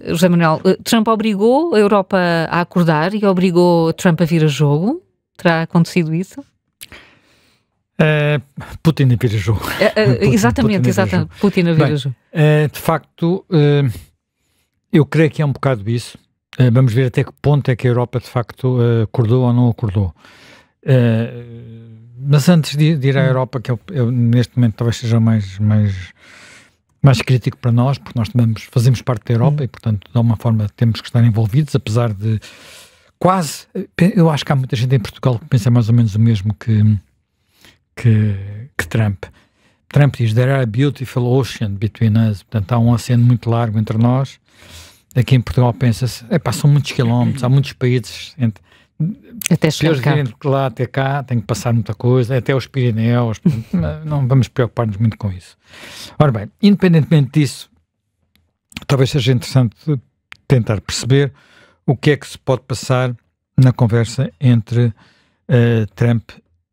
José Manuel, Trump obrigou a Europa a acordar e obrigou Trump a vir a jogo? Terá acontecido isso? Putin a vir a jogo. Exatamente, Putin a vir a jogo. De facto, eu creio que é um bocado isso. Vamos ver até que ponto é que a Europa de facto acordou ou não acordou. Mas antes de ir à Europa, que eu neste momento talvez seja mais crítico para nós, porque nós também fazemos parte da Europa e, portanto, de alguma forma temos que estar envolvidos, apesar de eu acho que há muita gente em Portugal que pensa mais ou menos o mesmo que Trump. Trump diz, there are a beautiful ocean between us, portanto há um oceano muito largo entre nós. Aqui em Portugal pensa-se, são muitos quilómetros, há muitos países, até chegar cá. Virem de lá até cá, tem que passar muita coisa, até os Pirineus, portanto, não vamos preocupar-nos muito com isso. Ora bem, independentemente disso, talvez seja interessante tentar perceber o que é que se pode passar na conversa entre Trump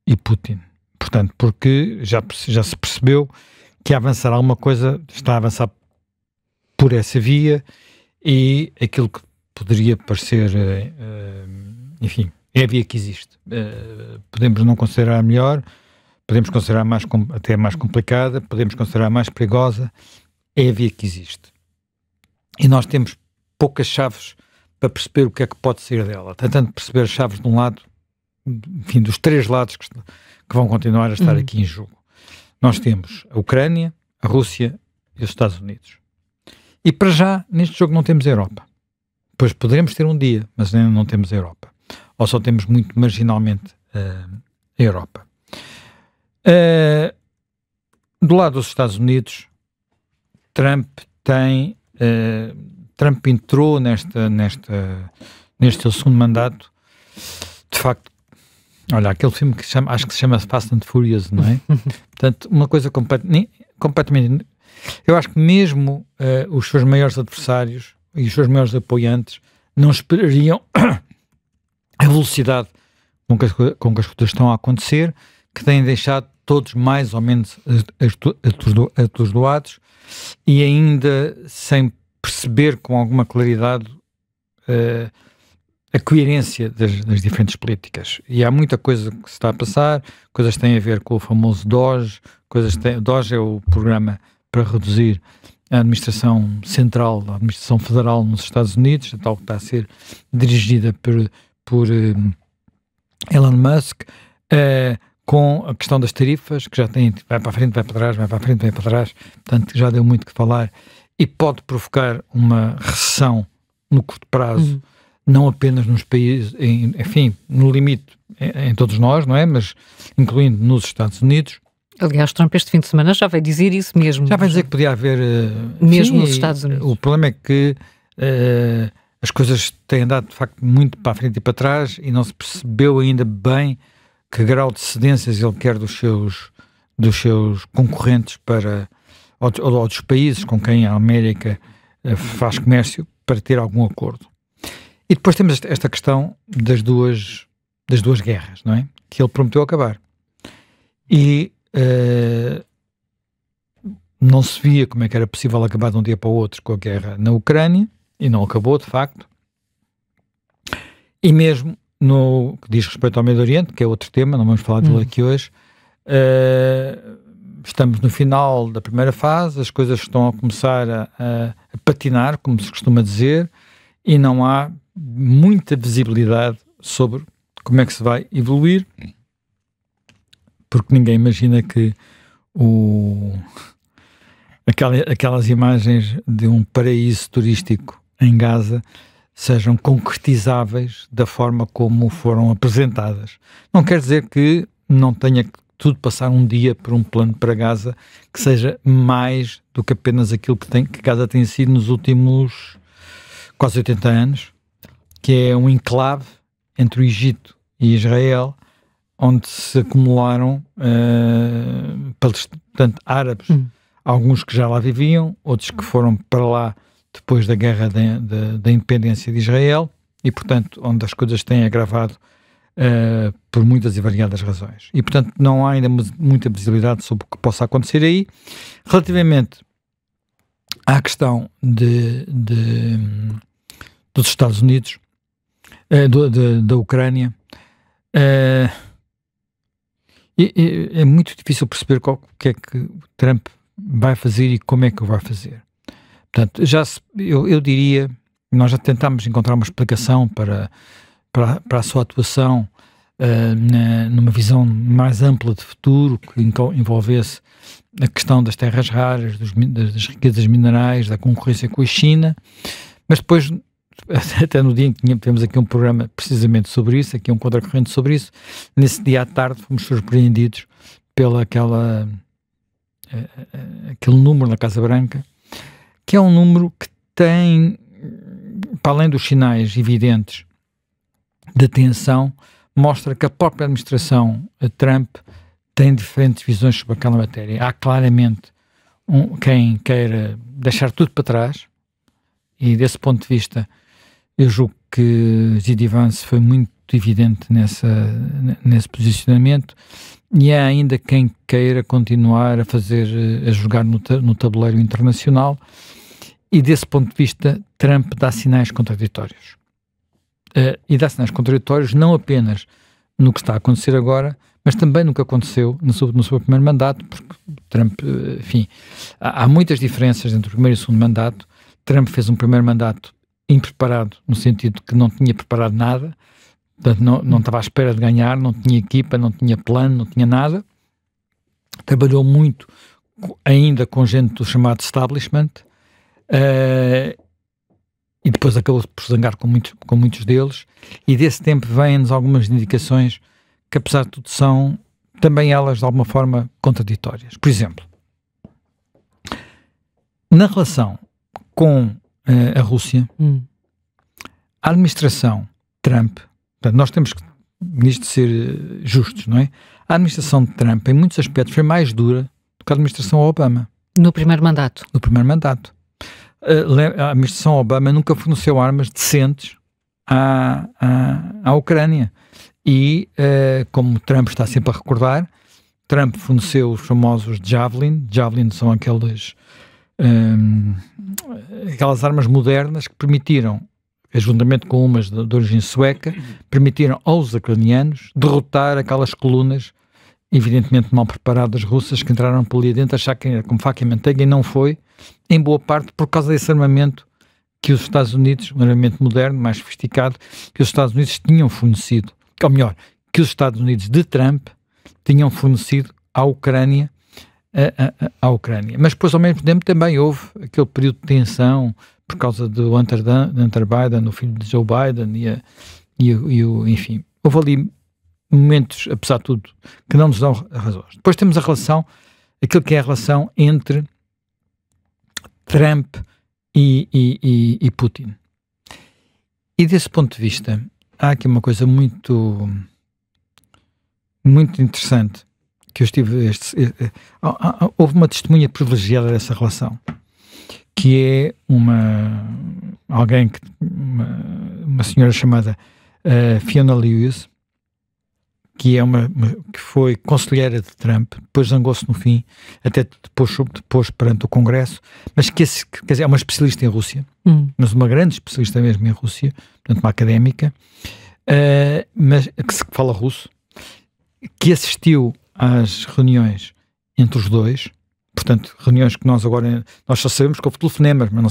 e Putin. Portanto, porque já se percebeu que avançar alguma coisa, está a avançar por essa via, e aquilo que poderia parecer, enfim, é a via que existe. Podemos não considerar melhor, podemos considerar até mais complicada, podemos considerar mais perigosa, é a via que existe. E nós temos poucas chaves para perceber o que é que pode sair dela. Tentando perceber as chaves de um lado, enfim, dos três lados que vão continuar a estar aqui em jogo. Nós temos a Ucrânia, a Rússia e os Estados Unidos. E para já, neste jogo não temos a Europa. Pois poderemos ter um dia, mas ainda não temos a Europa. Ou só temos muito marginalmente a Europa. Do lado dos Estados Unidos, Trump entrou neste seu segundo mandato, de facto. Olha, aquele filme que acho que se chama Fast and Furious, não é? Portanto, uma coisa completamente... Eu acho que mesmo os seus maiores adversários e os seus maiores apoiantes não esperariam a velocidade com que as coisas estão a acontecer, que têm deixado todos mais ou menos atordoados e ainda sem perceber com alguma claridade a coerência das diferentes políticas. E há muita coisa que se está a passar, coisas que têm a ver com o famoso DOGE, DOGE é o programa para reduzir a administração central, a administração federal nos Estados Unidos, a tal que está a ser dirigida por Elon Musk, com a questão das tarifas, que já vai para a frente, vai para trás, vai para a frente, vai para trás, portanto já deu muito que falar, e pode provocar uma recessão no curto prazo, não apenas nos países, enfim, no limite em todos nós, não é? Mas incluindo nos Estados Unidos. Aliás, Trump este fim de semana já vai dizer isso mesmo. Já vai dizer que podia haver... mesmo nos Estados Unidos. O problema é que as coisas têm andado, de facto, muito para a frente e para trás e não se percebeu ainda bem que grau de cedências ele quer dos seus concorrentes ou dos países com quem a América faz comércio para ter algum acordo. E depois temos esta questão das duas guerras, não é? Que ele prometeu acabar. E não se via como é que era possível acabar de um dia para o outro com a guerra na Ucrânia, e não acabou, de facto. E mesmo no que diz respeito ao Médio Oriente, que é outro tema, não vamos falar dele aqui hoje, estamos no final da primeira fase, as coisas estão a começar a patinar, como se costuma dizer, e não há muita visibilidade sobre como é que se vai evoluir, porque ninguém imagina que aquelas imagens de um paraíso turístico em Gaza sejam concretizáveis da forma como foram apresentadas. Não quer dizer que não tenha que tudo passar um dia por um plano para Gaza que seja mais do que apenas aquilo que Gaza tem sido nos últimos quase 80 anos, que é um enclave entre o Egito e Israel, onde se acumularam portanto, árabes, alguns que já lá viviam, outros que foram para lá depois da guerra da independência de Israel, e portanto onde as coisas têm agravado por muitas e variadas razões. E portanto não há ainda muita visibilidade sobre o que possa acontecer aí. Relativamente à questão dos Estados Unidos, da Ucrânia, é muito difícil perceber o que é que Trump vai fazer e como é que o vai fazer. Portanto, eu diria, nós já tentámos encontrar uma explicação para a sua atuação numa visão mais ampla de futuro, que envolvesse a questão das terras raras, das riquezas minerais, da concorrência com a China, mas depois, até no dia em que tivemos aqui um programa precisamente sobre isso, aqui um contracorrente sobre isso, nesse dia à tarde fomos surpreendidos aquele número na Casa Branca, que é um número que tem, para além dos sinais evidentes de tensão, mostra que a própria administração Trump tem diferentes visões sobre aquela matéria. Há claramente quem queira deixar tudo para trás, e desse ponto de vista eu julgo que J.D. Vance foi muito evidente nesse posicionamento, e há ainda quem queira continuar a jogar no tabuleiro internacional, e desse ponto de vista Trump dá sinais contraditórios. E dá sinais contraditórios não apenas no que está a acontecer agora, mas também no que aconteceu no seu primeiro mandato, porque Trump, enfim, há muitas diferenças entre o primeiro e o segundo mandato. Trump fez um primeiro mandato impreparado, no sentido que não tinha preparado nada, portanto não estava à espera de ganhar, não tinha equipa, não tinha plano, não tinha nada. Trabalhou muito ainda com gente do chamado establishment, e depois acabou por zangar com muitos deles, e desse tempo vêm-nos algumas indicações que, apesar de tudo, são também elas de alguma forma contraditórias. Por exemplo, na relação com a Rússia, a administração Trump, portanto, nós temos que nisto ser justos, não é? A administração de Trump, em muitos aspectos, foi mais dura do que a administração Obama. No primeiro mandato. No primeiro mandato. A administração Obama nunca forneceu armas decentes à Ucrânia. E, como Trump está sempre a recordar, Trump forneceu os famosos Javelin. Javelin são aquelas armas modernas que permitiram, juntamente com umas de origem sueca, permitiram aos ucranianos derrotar aquelas colunas evidentemente mal preparadas russas que entraram por ali dentro, achar que era como faca e manteiga, e não foi, em boa parte por causa desse armamento que os Estados Unidos, um armamento moderno, mais sofisticado, que os Estados Unidos tinham fornecido, ou melhor, que os Estados Unidos de Trump tinham fornecido à Ucrânia, à Ucrânia. Mas depois, ao mesmo tempo, também houve aquele período de tensão por causa do Hunter Biden, o filho de Joe Biden, enfim, houve ali momentos, apesar de tudo, que não nos dão razões. Depois temos aquilo que é a relação entre Trump e Putin. E desse ponto de vista, há aqui uma coisa muito interessante, que eu houve uma testemunha privilegiada dessa relação, que é uma senhora chamada Fiona Lewis, que foi conselheira de Trump, depois zangou-se no fim, até depois perante o Congresso, mas quer dizer, é uma especialista em Rússia, mas uma grande especialista mesmo em Rússia, portanto uma académica, mas que fala russo, que assistiu às reuniões entre os dois, portanto, reuniões que nós só sabemos que houve telefonemas, mas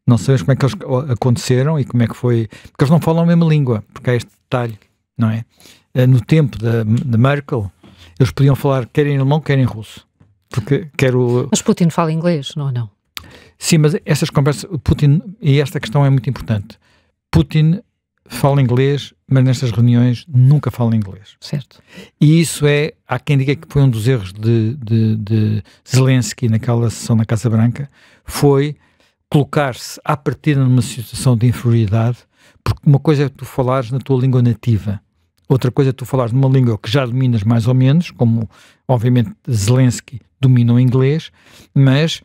não sabemos como é que eles aconteceram e como é que foi, porque eles não falam a mesma língua, porque há este detalhe, não é? No tempo da Merkel, eles podiam falar quer em alemão, quer em russo. Mas Putin fala inglês, não? Sim, mas essas conversas, Putin, e esta questão é muito importante, Putin fala inglês, mas nestas reuniões nunca fala inglês. Certo. E isso há quem diga que foi um dos erros de Zelensky naquela sessão na Casa Branca, foi colocar-se à partida numa situação de inferioridade, porque uma coisa é tu falares na tua língua nativa, outra coisa é tu falares numa língua que já dominas mais ou menos, como obviamente Zelensky domina o inglês, mas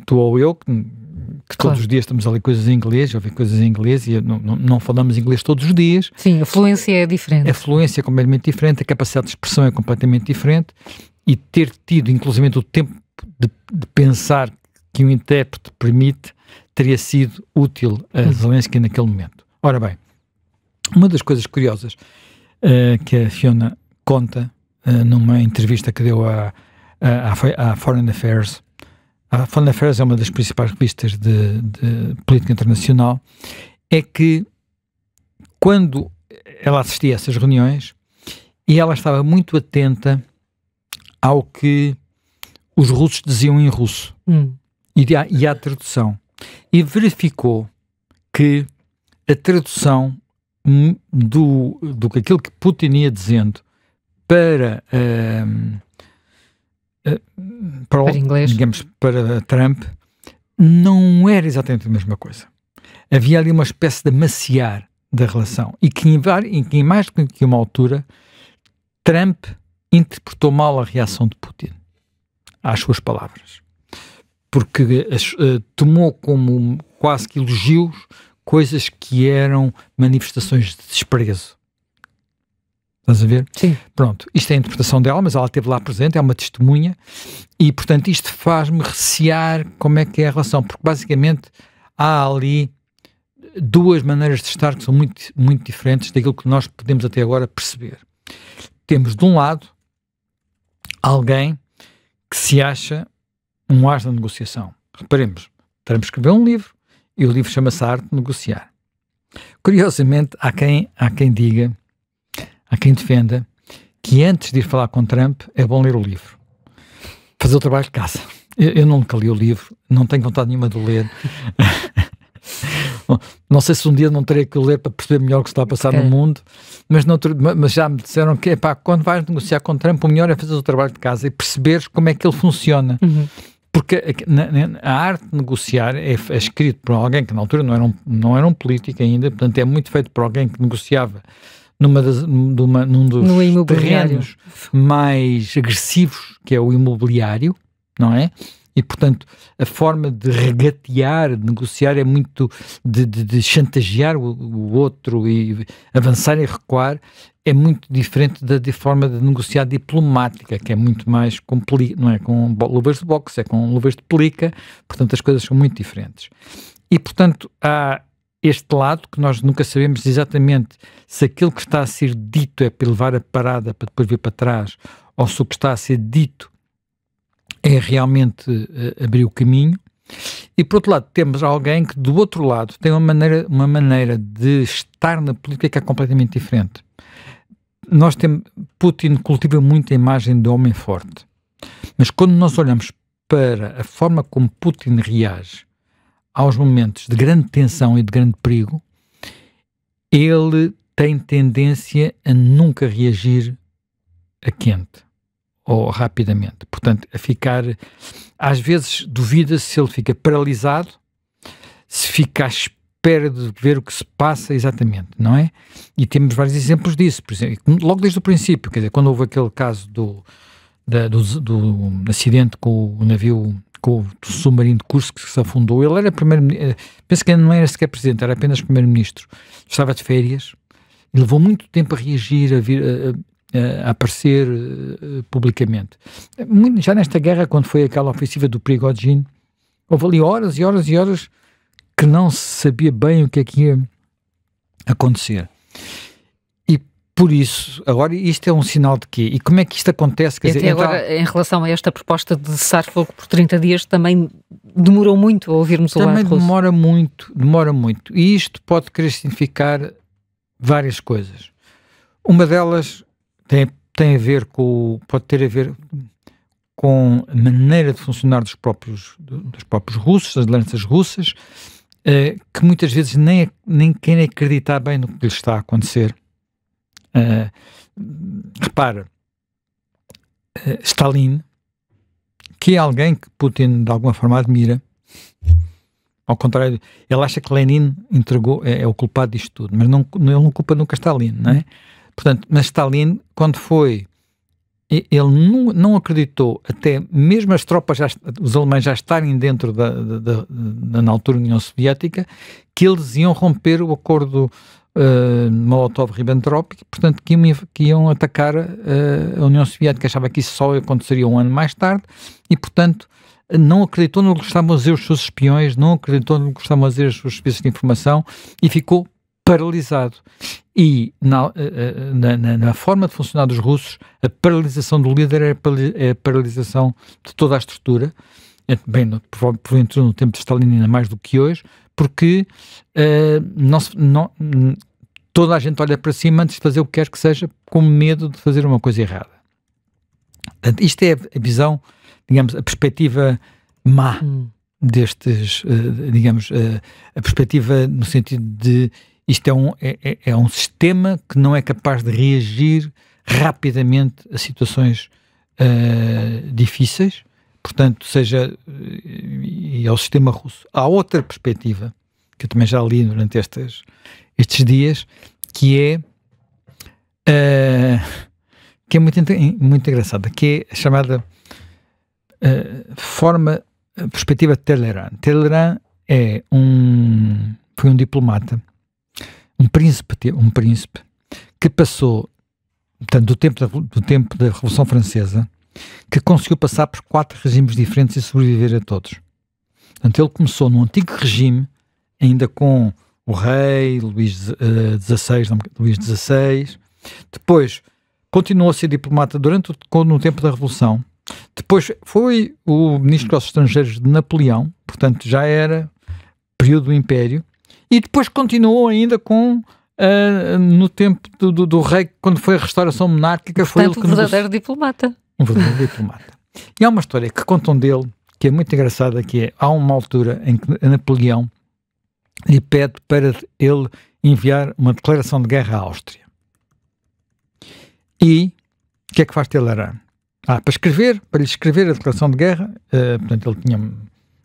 tu ou eu, que todos os dias estamos a ler coisas em inglês, a ouvir coisas em inglês, e não falamos inglês todos os dias. Sim, a fluência é diferente. A fluência é completamente diferente, a capacidade de expressão é completamente diferente, e ter tido inclusive o tempo de pensar que um intérprete permite teria sido útil a Zelensky naquele momento. Ora bem, uma das coisas curiosas que a Fiona conta numa entrevista que deu à Foreign Affairs. A Foreign Affairs é uma das principais revistas de política internacional, é que quando ela assistia a essas reuniões, e ela estava muito atenta ao que os russos diziam em russo e à tradução, e verificou que a tradução do que aquilo que Putin ia dizendo para inglês, digamos, para Trump, não era exatamente a mesma coisa. Havia ali uma espécie de amaciar da relação, e que em mais do que uma altura Trump interpretou mal a reação de Putin às suas palavras, porque tomou como quase que elogios coisas que eram manifestações de desprezo. Estás a ver? Sim. Pronto, isto é a interpretação dela, mas ela esteve lá presente, é uma testemunha, e portanto isto faz-me recear como é que é a relação, porque basicamente há ali duas maneiras de estar que são muito, muito diferentes daquilo que nós podemos até agora perceber. Temos de um lado alguém que se acha um as da negociação. Reparemos, Trump escreveu um livro e o livro chama-se A Arte de Negociar. Curiosamente, há quem diga, há quem defenda que antes de ir falar com Trump é bom ler o livro, fazer o trabalho de casa. Eu nunca li o livro, não tenho vontade nenhuma de ler. Não sei se um dia não terei que ler para perceber melhor o que está a passar no mundo, mas já me disseram que quando vais negociar com Trump, o melhor é fazer o trabalho de casa e perceberes como é que ele funciona. Porque a arte de negociar é escrito por alguém que na altura não era um político ainda, portanto é muito feito por alguém que negociava num dos terrenos mais agressivos, que é o imobiliário, não é? E, portanto, a forma de regatear, de negociar é muito de chantagear o outro e avançar e recuar, é muito diferente da forma de negociar diplomática, que é muito mais não é com luvas de boxe, é com luvas de pelica, portanto as coisas são muito diferentes. E, portanto, há este lado que nós nunca sabemos exatamente se aquilo que está a ser dito é para levar a parada para depois vir para trás, ou se o que está a ser dito é realmente abrir o caminho. E por outro lado temos alguém que do outro lado tem uma maneira de estar na política que é completamente diferente. Putin cultiva muito a imagem do homem forte, mas quando nós olhamos para a forma como Putin reage aos momentos de grande tensão e de grande perigo, ele tem tendência a nunca reagir a quente ou rapidamente, portanto a ficar, às vezes duvida-se se ele fica paralisado, se fica à espera de ver o que se passa exatamente, não é? E temos vários exemplos disso, por exemplo, logo desde o princípio, quer dizer, quando houve aquele caso do acidente com o navio, com o submarino de Kursk que se afundou, ele era primeiro-ministro, penso que não era sequer presidente, era apenas primeiro-ministro, estava de férias, e levou muito tempo a reagir, a aparecer publicamente. Já nesta guerra, quando foi aquela ofensiva do Prigozhin, houve ali horas e horas e horas que não se sabia bem o que é que ia acontecer. E por isso, agora isto é um sinal de quê? E como é que isto acontece? Quer dizer, agora, em relação a esta proposta de cessar fogo por 30 dias, também demorou muito a ouvirmos o lado russo. Também demora muito. E isto pode querer significar várias coisas. Uma delas tem a ver pode ter a ver com a maneira de funcionar dos próprios russos, das lideranças russas, que muitas vezes nem querem acreditar bem no que lhes está a acontecer. Repara, Stalin, que é alguém que Putin de alguma forma admira, ao contrário, ele acha que Lenin é o culpado disto tudo, mas ele não culpa nunca Stalin, não é? Portanto, mas Stalin, quando foi, ele não acreditou, até mesmo as tropas, os alemães já estarem dentro na altura União Soviética, que eles iam romper o acordo Molotov-Ribbentrop, portanto, que iam atacar a União Soviética. Achava que isso só aconteceria um ano mais tarde e, portanto, não acreditou no que estavam a dizer os seus espiões, não acreditou no que estavam a dizer os seus serviços de informação e ficou paralisado. E na forma de funcionar dos russos, a paralisação do líder é a paralisação de toda a estrutura, bem, provavelmente no tempo de Stalin ainda mais do que hoje, porque toda a gente olha para cima antes de fazer o que quer que seja, com medo de fazer uma coisa errada. Portanto, isto é a visão, digamos, a perspectiva má destes, digamos, a perspectiva no sentido de isto é um sistema que não é capaz de reagir rapidamente a situações difíceis, portanto, e ao sistema russo. Há outra perspectiva, que eu também já li durante estes dias, que é muito engraçada, que é a chamada perspectiva de Talleyrand. Talleyrand foi um diplomata, um príncipe que passou, portanto, do tempo da Revolução Francesa, que conseguiu passar por 4 regimes diferentes e sobreviver a todos. Portanto, ele começou no antigo regime, ainda com o rei Luís XVI, depois continuou a ser diplomata no tempo da Revolução, depois foi o ministro dos Estrangeiros de Napoleão, portanto já era período do Império, e depois continuou ainda no tempo do rei, quando foi a restauração monárquica. Portanto, foi ele que um verdadeiro diplomata. Um verdadeiro diplomata. E há uma história que contam dele, que é muito engraçada, que é, há uma altura em que Napoleão lhe pede para ele enviar uma declaração de guerra à Áustria. E o que é que faz Talleyrand? Para lhe escrever a declaração de guerra, portanto ele tinha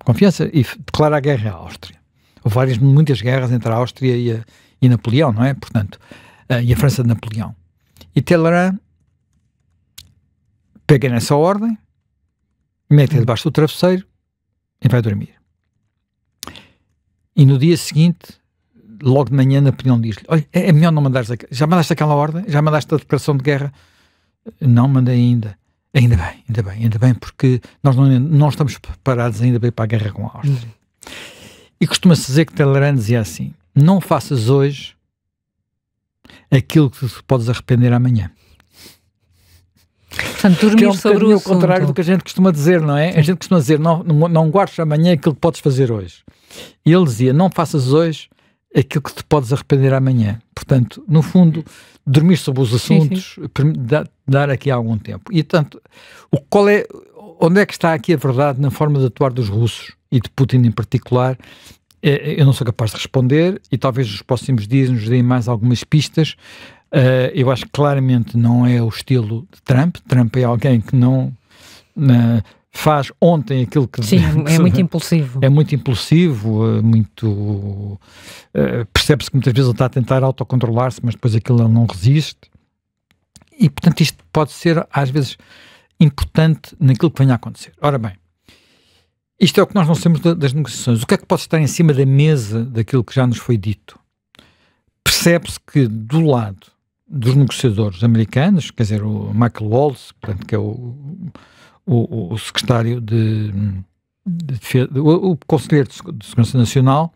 confiança e declara a guerra à Áustria. Houve muitas guerras entre a Áustria e Napoleão, não é? Portanto, e a França de Napoleão. E Talleyrand pega nessa ordem, mete-a debaixo do travesseiro e vai dormir. E no dia seguinte, logo de manhã, Napoleão diz-lhe: olha, é melhor não mandares já mandaste aquela ordem? Já mandaste a declaração de guerra? Não, mandei ainda. Ainda bem, porque nós não estamos preparados ainda bem para a guerra com a Áustria. E costuma-se dizer que Talleyrand dizia assim: não faças hoje aquilo que tu podes arrepender amanhã. Portanto, dormir sobre o assunto. Ao contrário do que a gente costuma dizer, não é? A gente costuma dizer: não guardes amanhã aquilo que podes fazer hoje. E ele dizia: não faças hoje aquilo que te podes arrepender amanhã. Portanto, no fundo, dormir sobre os assuntos, dar aqui algum tempo. E, portanto, onde é que está aqui a verdade na forma de atuar dos russos e de Putin em particular? Eu não sou capaz de responder e talvez nos próximos dias nos deem mais algumas pistas. Eu acho que claramente não é o estilo de Trump. Trump é alguém que não faz ontem aquilo que... Sim, é muito impulsivo. É muito impulsivo, percebe-se que muitas vezes ele está a tentar autocontrolar-se, mas depois aquilo ele não resiste. E, portanto, isto pode ser, às vezes, importante naquilo que venha a acontecer. Ora bem, isto é o que nós não sabemos das negociações. O que é que pode estar em cima da mesa daquilo que já nos foi dito? Percebe-se que do lado dos negociadores americanos, quer dizer, o Michael Waltz, portanto, que é o secretário de defesa, o conselheiro de Segurança Nacional,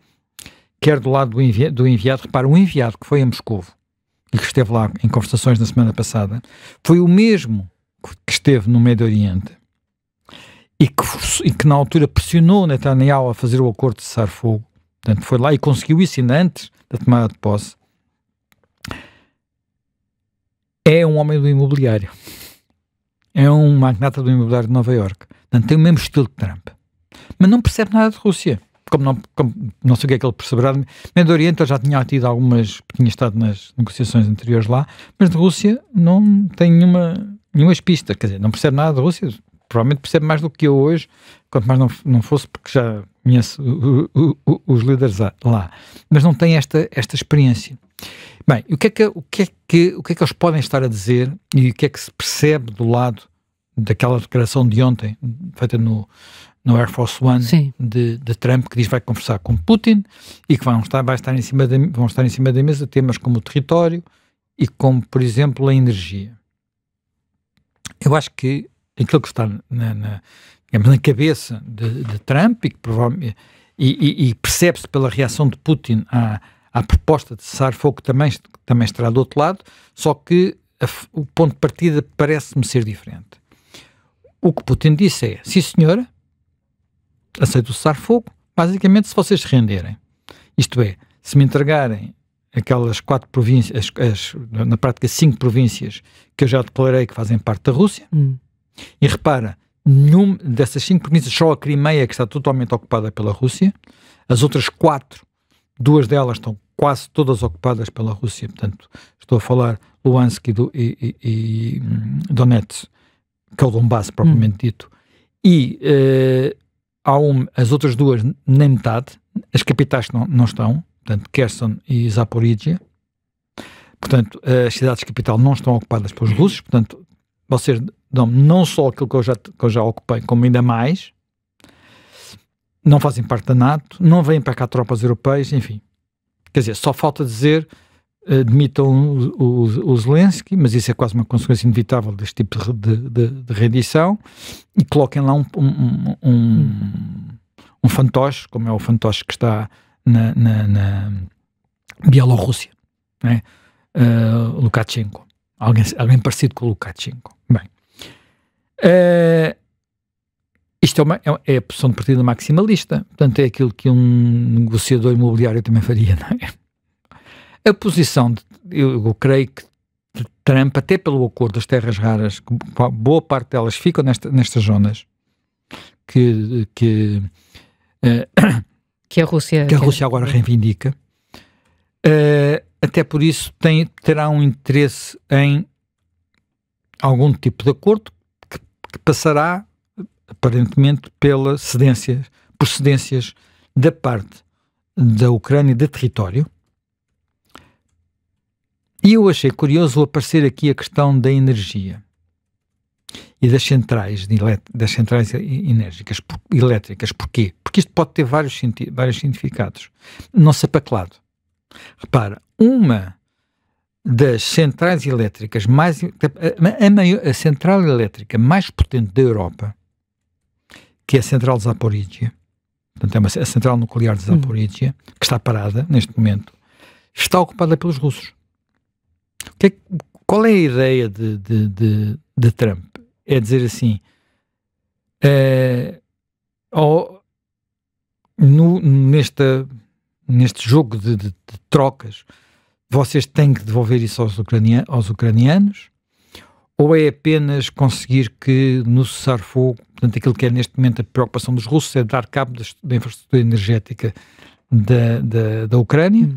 quer do lado do enviado, repara, o enviado que foi a Moscovo e que esteve lá em conversações na semana passada, foi o mesmo que esteve no Médio Oriente e que na altura pressionou Netanyahu a fazer o acordo de cessar-fogo. Portanto, foi lá e conseguiu isso ainda antes da tomada de posse. É um homem do imobiliário. É um magnata do imobiliário de Nova Iorque. Portanto, tem o mesmo estilo de Trump. Mas não percebe nada de Rússia. Como não sei o que é que ele perceberá. No Médio Oriente ele já tinha tido tinha estado nas negociações anteriores lá, mas de Rússia não tem nenhuma pista. Quer dizer, não percebe nada de Rússia. Provavelmente percebe mais do que eu hoje, quanto mais não fosse porque já conheço os líderes lá. Mas não tem esta experiência. Bem, o que é que eles podem estar a dizer e o que é que se percebe do lado daquela declaração de ontem, feita no Air Force One de Trump, que diz que vai conversar com Putin e que vão estar em cima da mesa temas como o território e como, por exemplo, a energia. Eu acho que aquilo que está digamos, na cabeça de Trump e que provavelmente e percebe-se pela reação de Putin à proposta de cessar-fogo que também estará do outro lado, só que o ponto de partida parece-me ser diferente. O que Putin disse é, sim senhora, aceito o cessar-fogo, basicamente se vocês se renderem. Isto é, se me entregarem aquelas 4 províncias, na prática 5 províncias que eu já declarei que fazem parte da Rússia, e repara, nenhuma dessas 5 províncias, só a Crimeia que está totalmente ocupada pela Rússia, as outras 4, 2 delas estão quase todas ocupadas pela Rússia, portanto, estou a falar Luhansk e Donetsk, que é o Donbass propriamente dito, e as outras 2 nem metade, as capitais não estão, portanto, Kherson e Zaporizhia, portanto, as cidades capital não estão ocupadas pelos russos, portanto, vocês dão não só aquilo que eu já ocupei, como ainda mais, não fazem parte da NATO, não vêm para cá tropas europeias, enfim. Quer dizer, só falta dizer, demitam o Zelensky, mas isso é quase uma consequência inevitável deste tipo de rendição, e coloquem lá um fantoche, como é o fantoche que está na Bielorrússia, né? Lukashenko. Alguém parecido com o Lukashenko. Bem, isto é a posição de partida maximalista, portanto é aquilo que um negociador imobiliário também faria, não é? A posição, eu creio que Trump, até pelo acordo das terras raras, boa parte delas ficam nestas zonas que a Rússia agora reivindica, até por isso terá um interesse em algum tipo de acordo que passará aparentemente por cedências da parte da Ucrânia de território. E eu achei curioso aparecer aqui a questão da energia e das centrais elétricas. Porquê? Porque isto pode ter vários significados. Não sapaclado. Repara, uma das centrais elétricas a central elétrica mais potente da Europa, que é a central de Zaporizhia, portanto é a central nuclear de Zaporizhia, que está parada neste momento, está ocupada pelos russos. Qual é a ideia de Trump? É dizer assim, neste jogo de trocas, vocês têm que devolver isso aos ucranianos, ou é apenas conseguir que no cessar-fogo, portanto aquilo que é neste momento a preocupação dos russos é dar cabo da infraestrutura energética da Ucrânia?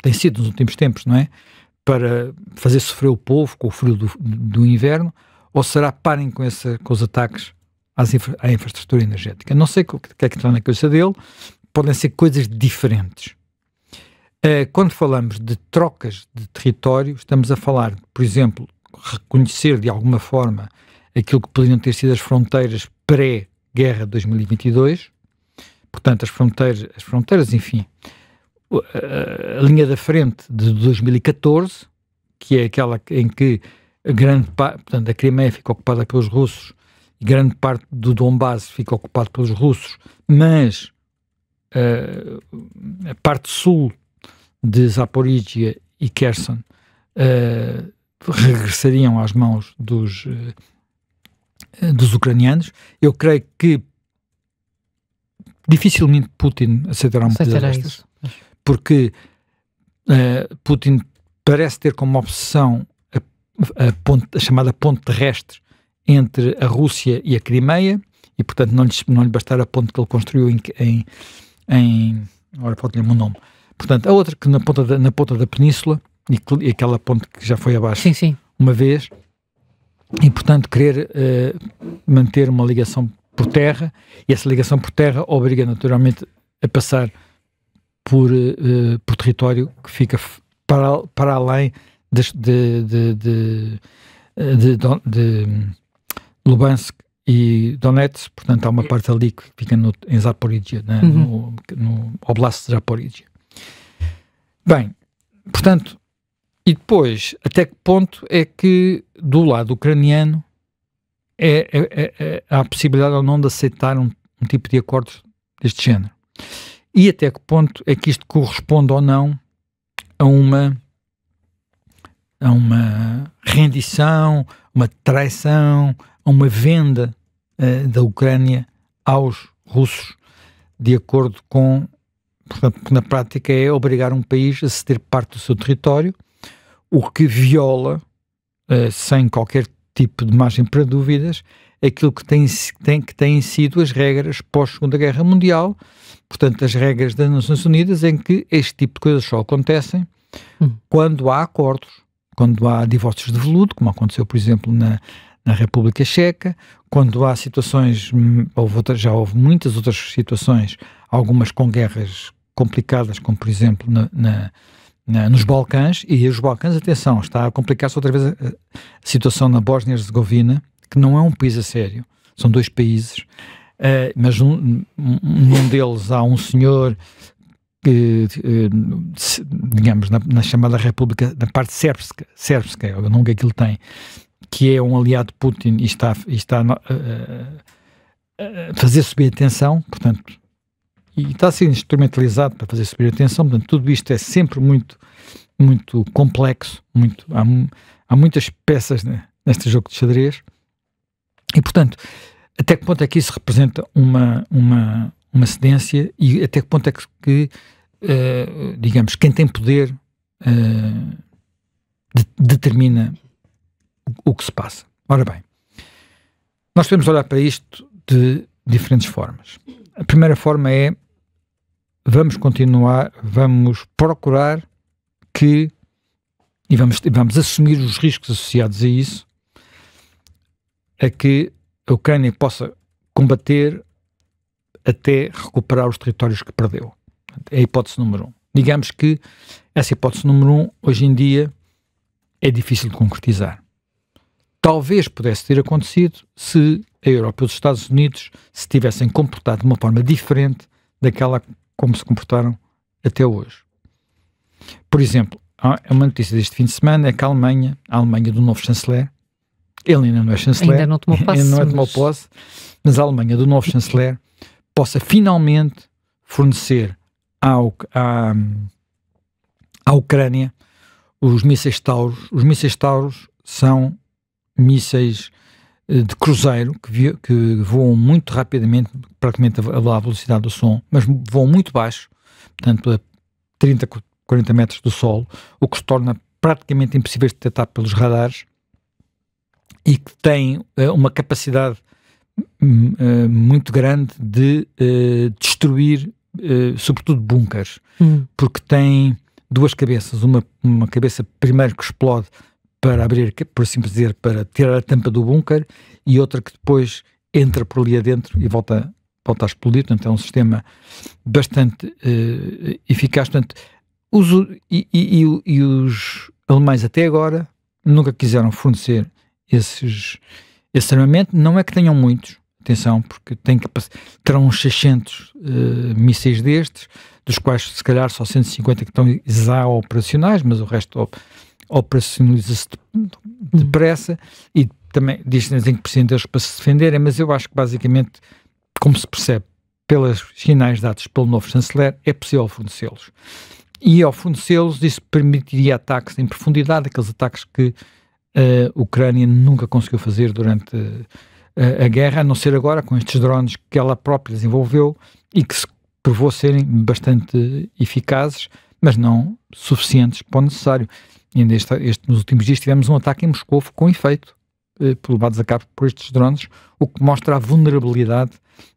Tem sido nos últimos tempos, não é? Para fazer sofrer o povo com o frio do inverno, ou será parem com os ataques à infraestrutura energética? Não sei o que é que está na cabeça dele, podem ser coisas diferentes. Quando falamos de trocas de território, estamos a falar, por exemplo, reconhecer de alguma forma aquilo que poderiam ter sido as fronteiras pré-guerra de 2022, portanto as fronteiras, enfim, a linha da frente de 2014, que é aquela em que portanto, a Crimeia fica ocupada pelos russos e grande parte do Donbass fica ocupado pelos russos, mas a parte sul de Zaporizhia e Kherson regressariam às mãos dos ucranianos. Eu creio que dificilmente Putin aceitará uma coisa destas, porque Putin parece ter como obsessão a chamada ponte terrestre entre a Rússia e a Crimeia, e portanto não lhe bastará a ponte que ele construiu agora pode-lhe um nome. Portanto, a outra que na ponta da península, e aquela ponte que já foi abaixo uma vez, e portanto querer manter uma ligação por terra, e essa ligação por terra obriga naturalmente a passar por território que fica para além de Luhansk e Donetsk, portanto há uma parte ali que fica em Zaporizhia, né? No Oblast de Zaporizhia. Bem, portanto, e depois, até que ponto é que do lado ucraniano há a possibilidade ou não de aceitar um tipo de acordos deste género. E até que ponto é que isto corresponde ou não a uma rendição, uma traição, a uma venda da Ucrânia aos russos, de acordo com, portanto, na prática é obrigar um país a ceder parte do seu território, o que viola, sem qualquer tipo de margem para dúvidas, aquilo que têm sido as regras pós-Segunda Guerra Mundial, portanto, as regras das Nações Unidas, em que este tipo de coisas só acontecem quando há acordos, quando há divórcios de veludo, como aconteceu, por exemplo, na República Checa, quando há situações, já houve muitas outras situações, algumas com guerras complicadas, como por exemplo nos Balcãs, e os Balcãs, atenção, está a complicar-se outra vez a situação na Bósnia e Herzegovina, que não é um país a sério, são dois países, mas num deles há um senhor que, digamos, na chamada República, na parte sérbica, é o nome que aquilo tem, que é um aliado de Putin e está a fazer subir a tensão, portanto, e está a ser instrumentalizado para fazer subir a tensão, portanto, tudo isto é sempre muito, muito complexo, há muitas peças neste jogo de xadrez, e portanto, até que ponto é que isso representa uma cedência e até que ponto é que digamos, quem tem poder determina o que se passa. Ora bem, nós podemos olhar para isto de diferentes formas. A primeira forma é vamos procurar que, e vamos assumir os riscos associados a isso, a que a Ucrânia possa combater até recuperar os territórios que perdeu. É a hipótese número 1. Digamos que essa hipótese número 1, hoje em dia, é difícil de concretizar. Talvez pudesse ter acontecido se a Europa e os Estados Unidos se tivessem comportado de uma forma diferente daquela como se comportaram até hoje. Por exemplo, há uma notícia deste fim de semana, é que a Alemanha do novo chanceler, ele ainda não é chanceler, ainda não tomou posse, mas a Alemanha do novo chanceler possa finalmente fornecer à Ucrânia os mísseis Taurus. Os mísseis Taurus são mísseis de cruzeiro que voam muito rapidamente, praticamente à velocidade do som, mas voam muito baixo, portanto a 30, 40 metros do solo, o que os torna praticamente impossíveis de detectar pelos radares e que têm uma capacidade muito grande de destruir, sobretudo bunkers, porque tem duas cabeças, uma cabeça primeiro que explode para abrir, por assim dizer, para tirar a tampa do bunker, e outra que depois entra por ali adentro e volta a explodir. Portanto, é um sistema bastante eficaz. Portanto, os alemães até agora nunca quiseram fornecer esse armamento. Não é que tenham muitos, atenção, porque terão uns 600 mísseis destes, dos quais se calhar só 150 que estão já operacionais, mas o resto operacionaliza-se depressa, e também dizem que precisam deles para se defenderem, mas eu acho que basicamente, como se percebe pelos sinais dados pelo novo chanceler, é possível fornecê-los. E ao fornecê-los, isso permitiria ataques em profundidade, aqueles ataques que a Ucrânia nunca conseguiu fazer durante a guerra, a não ser agora com estes drones que ela própria desenvolveu e que se provou serem bastante eficazes, mas não suficientes para o necessário. E ainda nos últimos dias tivemos um ataque em Moscou com efeito, levados a cabo por estes drones, o que mostra a vulnerabilidade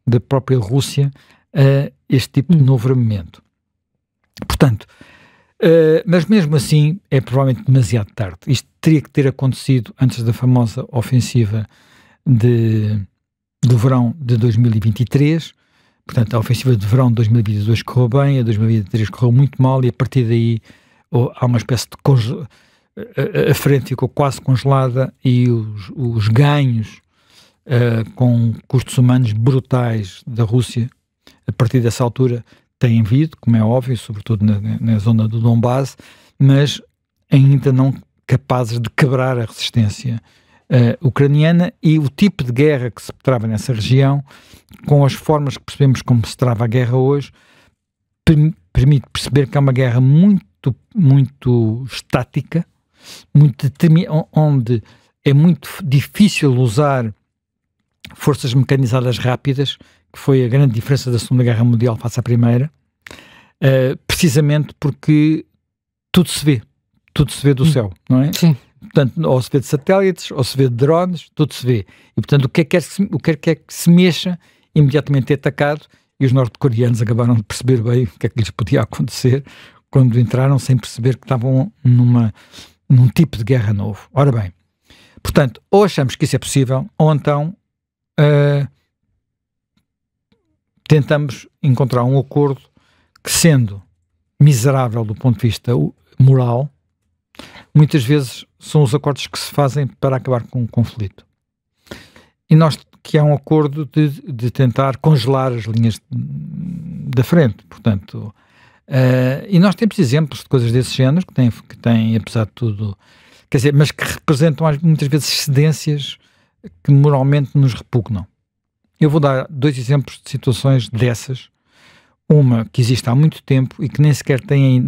da própria Rússia a este tipo de novo armamento. Portanto, mas mesmo assim é provavelmente demasiado tarde. Isto teria que ter acontecido antes da famosa ofensiva do verão de 2023. Portanto, a ofensiva de verão de 2022 correu bem, a 2023 correu muito mal, e a partir daí há uma espécie de a frente ficou quase congelada, e os ganhos com custos humanos brutais da Rússia a partir dessa altura têm vindo, como é óbvio, sobretudo na zona do Donbass, mas ainda não capazes de quebrar a resistência ucraniana e o tipo de guerra que se trava nessa região, com as formas que percebemos como se trava a guerra hoje, permite perceber que é uma guerra muito, muito estática, onde é muito difícil usar forças mecanizadas rápidas, que foi a grande diferença da Segunda Guerra Mundial face à Primeira, precisamente porque tudo se vê do céu, não é? Sim. Portanto, ou se vê de satélites, ou se vê de drones, tudo se vê. E, portanto, o que quer que se mexa, imediatamente é atacado, e os norte-coreanos acabaram de perceber bem o que é que lhes podia acontecer quando entraram, sem perceber que estavam num tipo de guerra novo. Ora bem, portanto, ou achamos que isso é possível, ou então tentamos encontrar um acordo que, sendo miserável do ponto de vista moral, muitas vezes são os acordos que se fazem para acabar com o conflito. E nós, que é um acordo de tentar congelar as linhas da frente, portanto, e nós temos exemplos de coisas desse género, que têm, apesar de tudo, quer dizer, mas que representam muitas vezes cedências que moralmente nos repugnam. Eu vou dar 2 exemplos de situações dessas. Uma que existe há muito tempo e que nem sequer tem,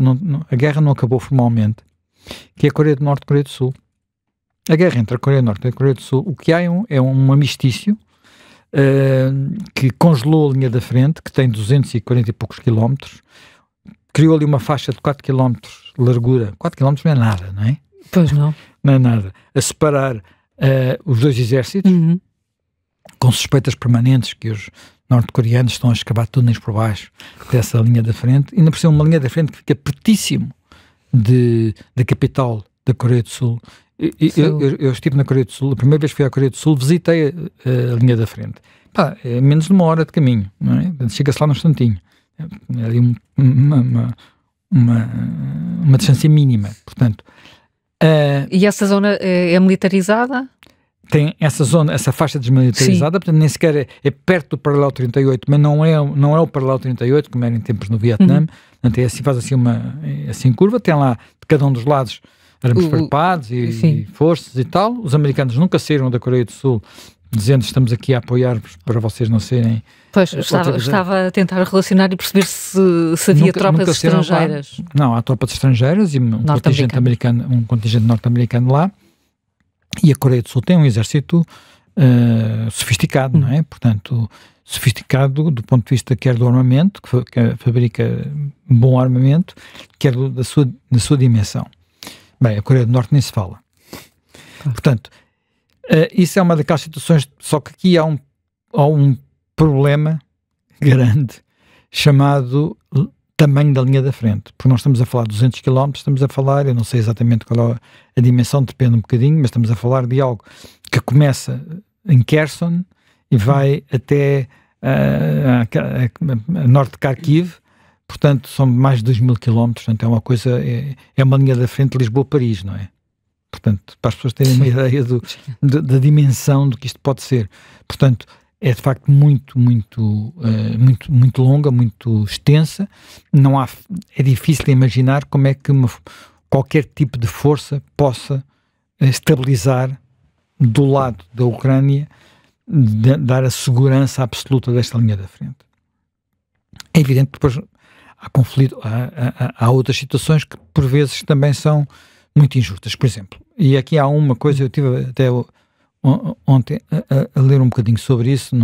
a guerra não acabou formalmente, que é a Coreia do Norte e a Coreia do Sul. A guerra entre a Coreia do Norte e a Coreia do Sul, o que há é um armistício que congelou a linha da frente, que tem 240 e poucos quilómetros, criou ali uma faixa de 4 quilómetros de largura. 4 quilómetros não é nada, não é? Pois não. Não é nada. A separar os dois exércitos, com suspeitas permanentes que os norte-coreanos estão a escavar túneis por baixo dessa linha da frente, e ainda por cima uma linha da frente que fica pertíssimo da capital da Coreia do Sul. Eu estive na Coreia do Sul, a primeira vez que fui à Coreia do Sul, visitei a linha da frente. Pá, é menos de 1 hora de caminho, não é? Chega-se lá num instantinho. É ali uma distância mínima, portanto. E essa zona é militarizada? Tem essa zona, essa faixa desmilitarizada, portanto nem sequer é perto do paralelo 38, mas não é o paralelo 38, como era em tempos no Vietnã, portanto é assim, faz assim uma curva, tem lá de cada um dos lados arames farpados e forças e tal. Os americanos nunca saíram da Coreia do Sul dizendo estamos aqui a apoiar-vos para vocês não serem... Pois, estava a tentar relacionar e perceber se havia tropas estrangeiras. Não, há tropas estrangeiras e um contingente norte-americano lá. E a Coreia do Sul tem um exército sofisticado, não é? Portanto, sofisticado do ponto de vista quer do armamento, que fabrica bom armamento, quer da sua dimensão. Bem, a Coreia do Norte nem se fala. Portanto, isso é uma daquelas situações, só que aqui há um problema grande chamado tamanho da linha da frente, porque nós estamos a falar de 200 km, estamos a falar, eu não sei exatamente qual é a dimensão, depende um bocadinho, mas estamos a falar de algo que começa em Kherson e vai até a norte de Kharkiv, portanto são mais de 2.000 km, portanto é uma coisa, é uma linha da frente de Lisboa-Paris, não é? Portanto, para as pessoas terem uma ideia da dimensão do que isto pode ser. Portanto, é de facto muito longa, muito extensa. É difícil de imaginar como é que qualquer tipo de força possa estabilizar do lado da Ucrânia, dar a segurança absoluta desta linha da frente. É evidente que depois há conflito, há outras situações que por vezes também são muito injustas. Por exemplo, e aqui há uma coisa, eu tive até ontem a ler um bocadinho sobre isso,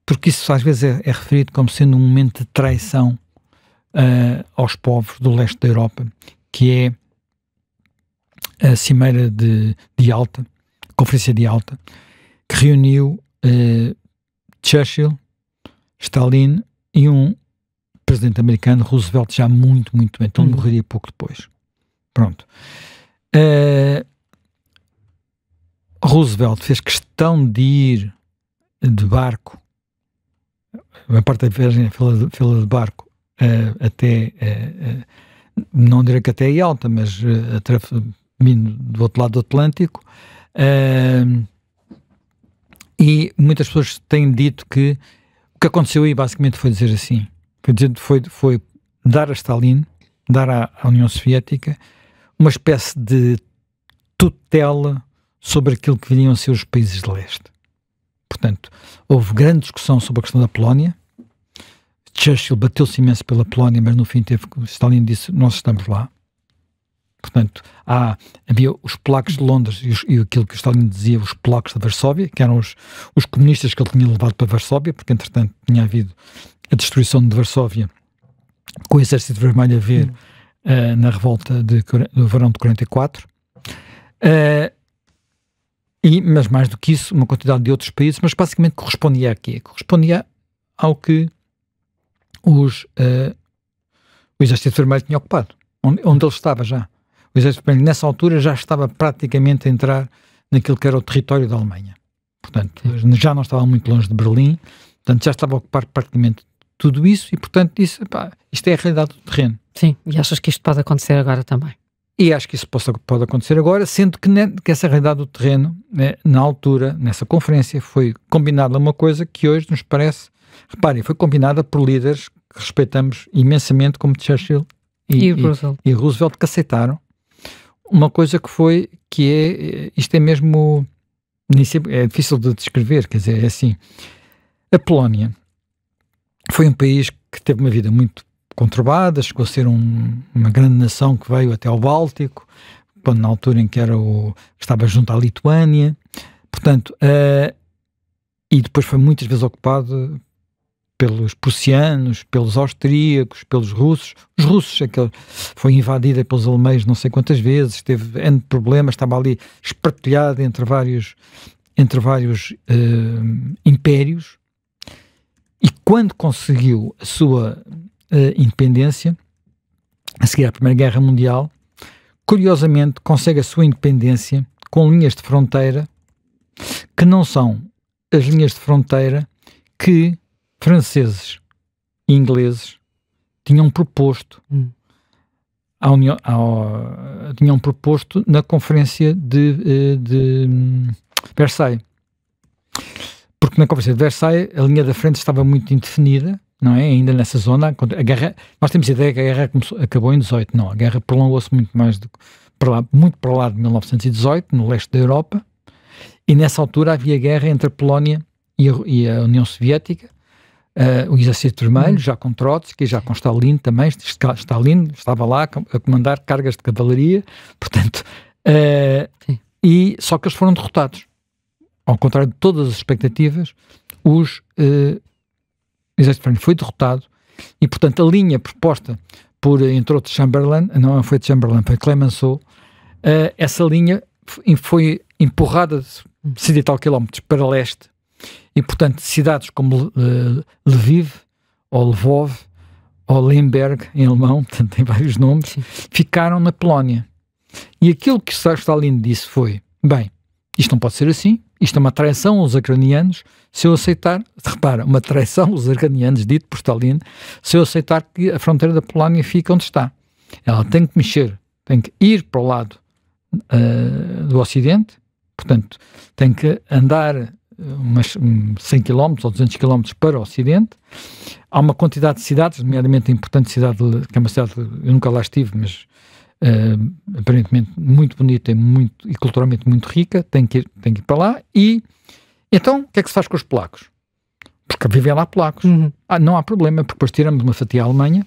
porque isso às vezes é referido como sendo um momento de traição aos povos do leste da Europa, que é a Cimeira de Yalta, a Conferência de Yalta, que reuniu Churchill, Stalin e um presidente americano, Roosevelt, já muito bem, então morreria pouco depois. Pronto. Roosevelt fez questão de ir de barco, a parte da viagem fila de barco, até, não direi que até Yalta, mas vindo do outro lado do Atlântico, e muitas pessoas têm dito que o que aconteceu aí basicamente foi dizer assim, foi dar a Stalin, dar à União Soviética uma espécie de tutela sobre aquilo que viriam a ser os países de leste. Portanto, houve grande discussão sobre a questão da Polónia. Churchill bateu-se imenso pela Polónia, mas no fim Stalin disse, nós estamos lá. Portanto, havia os polacos de Londres e aquilo que o Stalin dizia, os polacos de Varsóvia, que eram os comunistas que ele tinha levado para Varsóvia, porque entretanto tinha havido a destruição de Varsóvia com o Exército Vermelho a ver na revolta do verão de 44. Mas mais do que isso, uma quantidade de outros países, mas basicamente correspondia a quê? Correspondia ao que o Exército Vermelho tinha ocupado, onde ele estava já. O Exército Vermelho, nessa altura, já estava praticamente a entrar naquilo que era o território da Alemanha. Portanto, já não estava muito longe de Berlim, portanto, já estava a ocupar praticamente tudo isso e, portanto, isto é a realidade do terreno. Sim, e achas que isto pode acontecer agora também? E acho que isso pode acontecer agora, sendo que essa realidade do terreno, na altura, nessa conferência, foi combinada uma coisa que hoje nos parece, reparem, foi combinada por líderes que respeitamos imensamente, como Churchill e Roosevelt, que aceitaram uma coisa isto é mesmo, é difícil de descrever, quer dizer, é assim, a Polónia foi um país que teve uma vida muito conturbada, chegou a ser uma grande nação que veio até ao Báltico, quando na altura em que estava junto à Lituânia, portanto, e depois foi muitas vezes ocupado pelos prussianos, pelos austríacos, pelos russos. Os russos, foi invadida pelos alemães não sei quantas vezes, teve N problemas, estava ali espartilhado entre vários impérios, e quando conseguiu a sua independência, a seguir à Primeira Guerra Mundial, curiosamente consegue a sua independência com linhas de fronteira que não são as linhas de fronteira que franceses e ingleses tinham proposto tinham proposto na Conferência de Versailles. Porque na Conferência de Versailles a linha da frente estava muito indefinida, não é? Ainda nessa zona. A guerra, nós temos a ideia que a guerra acabou em 18, não. A guerra prolongou-se muito mais muito para lá de 1918, no leste da Europa, e nessa altura havia guerra entre a Polónia e a União Soviética. O Exército Vermelho, já com Trotsky, já com Stalin também. Stalin estava lá a comandar cargas de cavalaria, portanto, e só que eles foram derrotados. Ao contrário de todas as expectativas, o Exército Vermelho foi derrotado e, portanto, a linha proposta entre outros Chamberlain, não foi Chamberlain, foi Clemenceau, essa linha foi empurrada de 100 e tal quilómetros para leste. E, portanto, cidades como Lviv, ou Lvov, ou Lemberg, em alemão, portanto, tem vários nomes, ficaram na Polónia. E aquilo que Stalin disse foi, bem, isto não pode ser assim, isto é uma traição aos ucranianos, se eu aceitar, repara, uma traição aos ucranianos, dito por Stalin, se eu aceitar que a fronteira da Polónia fica onde está. Ela tem que mexer, tem que ir para o lado do Ocidente, portanto, tem que andar umas 100 km ou 200 km para o Ocidente. Há uma quantidade de cidades, nomeadamente a importante cidade, que é uma cidade, eu nunca lá estive, mas aparentemente muito bonita e culturalmente muito rica, tem que ir para lá. E então, o que é que se faz com os polacos? Porque vivem lá polacos. Não há problema, porque depois tiramos uma fatia à Alemanha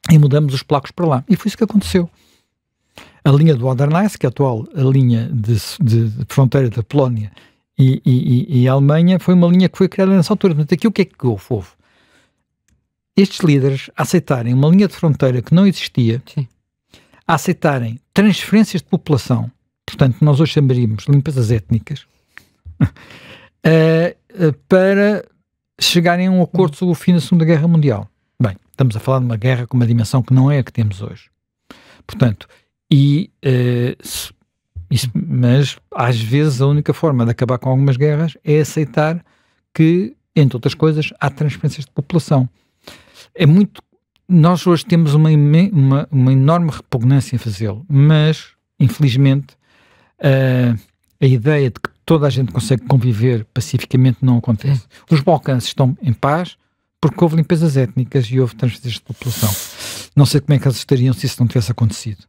e mudamos os polacos para lá. E foi isso que aconteceu. A linha do Oder-Neisse, que é a atual linha de fronteira da Polónia e a Alemanha, foi uma linha que foi criada nessa altura. Portanto, aqui o que é que houve? Estes líderes aceitarem uma linha de fronteira que não existia, a aceitarem transferências de população, portanto, nós hoje chamaríamos limpezas étnicas, para chegarem a um acordo sobre o fim da Segunda Guerra Mundial. Bem, estamos a falar de uma guerra com uma dimensão que não é a que temos hoje. Portanto, mas às vezes a única forma de acabar com algumas guerras é aceitar que, entre outras coisas, há transferências de população. Nós hoje temos uma enorme repugnância em fazê-lo, mas, infelizmente, a ideia de que toda a gente consegue conviver pacificamente não acontece. Os Balcãs estão em paz porque houve limpezas étnicas e houve transferências de população. Não sei como é que eles estariam se isso não tivesse acontecido.